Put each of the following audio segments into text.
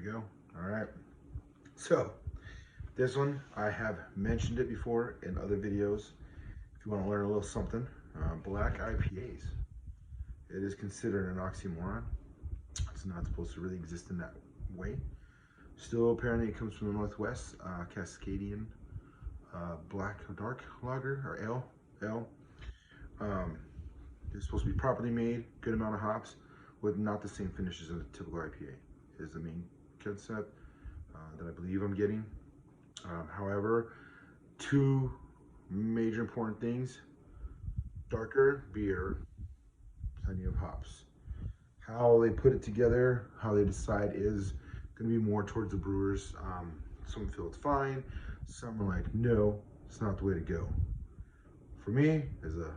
go. All right. So this one, I have mentioned it before in other videos. If you want to learn a little something, Black IPAs. It is considered an oxymoron. It's not supposed to really exist in that way. Still, apparently it comes from the Northwest, Cascadian black or dark lager, or ale. It's supposed to be properly made, good amount of hops, with not the same finishes as a typical IPA, is the main concept that I believe I'm getting. However, two major important things: darker beer, plenty of hops. How they put it together, how they decide is going to be more towards the brewers. Some feel it's fine, some are like, no, it's not the way to go. For me, as a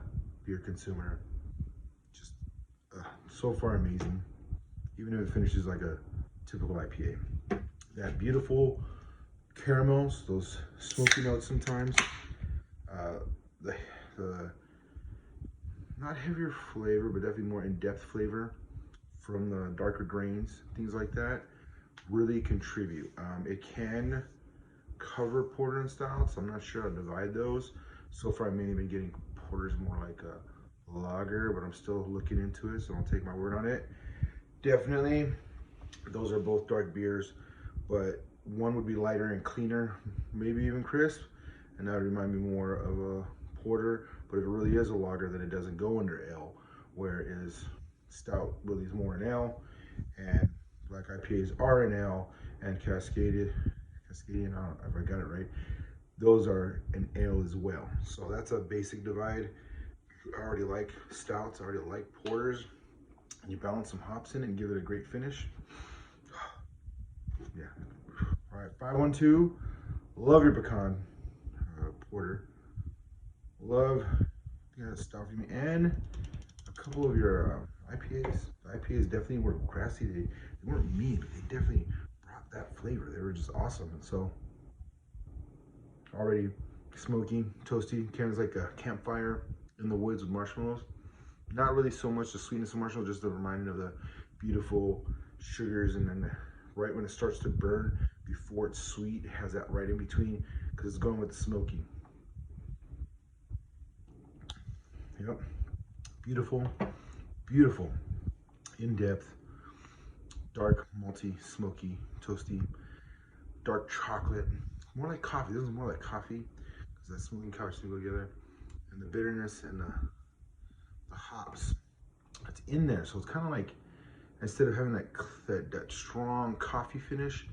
beer consumer, just so far amazing, even if it finishes like a typical IPA. That beautiful caramels, those smoky notes sometimes, the not heavier flavor, but definitely more in-depth flavor from the darker grains, things like that, really contribute. It can cover porter and stouts. I'm not sure how to divide those. So far, I've mainly been getting porters more like a lager, but I'm still looking into it, so don't take my word on it. Definitely, those are both dark beers, but one would be lighter and cleaner, maybe even crisp, and that would remind me more of a porter. But if it really is a lager, then it doesn't go under ale, whereas stout really is more an ale, and black IPAs are an ale, and Cascadian, I don't know if I got it right, those are an ale as well. So that's a basic divide. I already like stouts, I already like porters, and you balance some hops in it and give it a great finish. Yeah. All right, 512, love your pecan porter. Love stout for me, and a couple of your IPAs. The IPAs definitely were grassy. They weren't mean, but they definitely brought that flavor. They were just awesome. And so already smoky, toasty, kind of like a campfire in the woods with marshmallows. Not really so much the sweetness of marshmallows, just the reminding of the beautiful sugars, and then right when it starts to burn, before it's sweet, it has that right in between because it's going with the smoky. Yep, beautiful, beautiful, in-depth, dark, malty, smoky, toasty, dark chocolate, more like coffee. This is more like coffee because that smoky and coffee go together, and the bitterness and the hops that's in there. So it's kind of like, instead of having that strong coffee finish,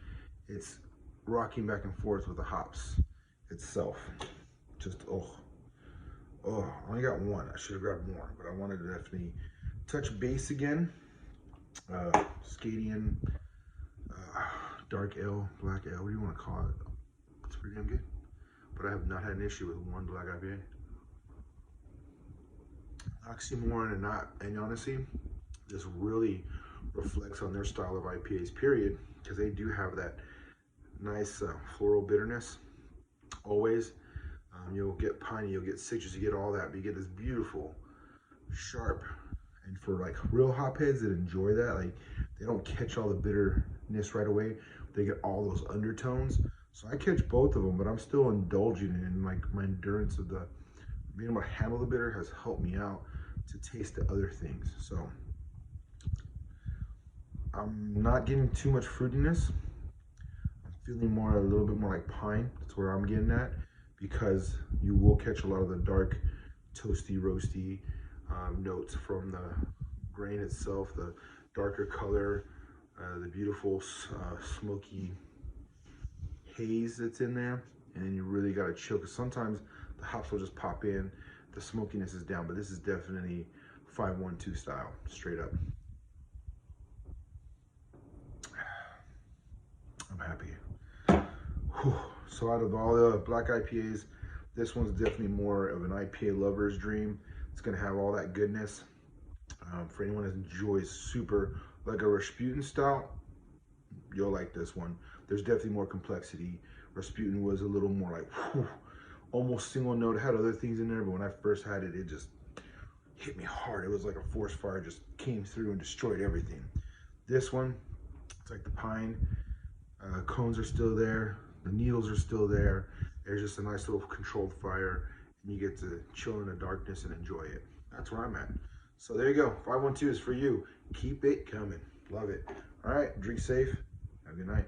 it's rocking back and forth with the hops itself. Just I only got one. I should have grabbed more, but I wanted to definitely touch base again. Scadian, dark ale, black ale, what do you want to call it? It's pretty damn good. But I have not had an issue with one black IPA. Oxymoron and honestly, this really reflects on their style of IPAs, period, because they do have that nice floral bitterness, always. You'll get piney, you'll get citrus, you get all that, but you get this beautiful, sharp, and for like real hopheads that enjoy that, like they don't catch all the bitterness right away, they get all those undertones. So I catch both of them, but I'm still indulging in like my endurance of the being able to handle the bitter has helped me out to taste the other things. So I'm not getting too much fruitiness. I'm feeling a little bit more like pine. That's where I'm getting at, because you will catch a lot of the dark, toasty, roasty notes from the grain itself, the darker color, the beautiful smoky haze that's in there, and you really got to chill, because sometimes the hops will just pop in, the smokiness is down, but this is definitely 512 style, straight up. I'm happy. Whew. So out of all the black IPAs, this one's definitely more of an IPA lover's dream. It's gonna have all that goodness. For anyone that enjoys super, like a Rasputin stout, you'll like this one. There's definitely more complexity. Rasputin was a little more like, whew, almost single note. It had other things in there, but when I first had it, it just hit me hard. It was like a forest fire, just came through and destroyed everything. This one, it's like the pine, Cones are still there. The needles are still there. There's just a nice little controlled fire, and you get to chill in the darkness and enjoy it. That's where I'm at. So there you go. 512 is for you. Keep it coming. Love it. All right, drink safe. Have a good night.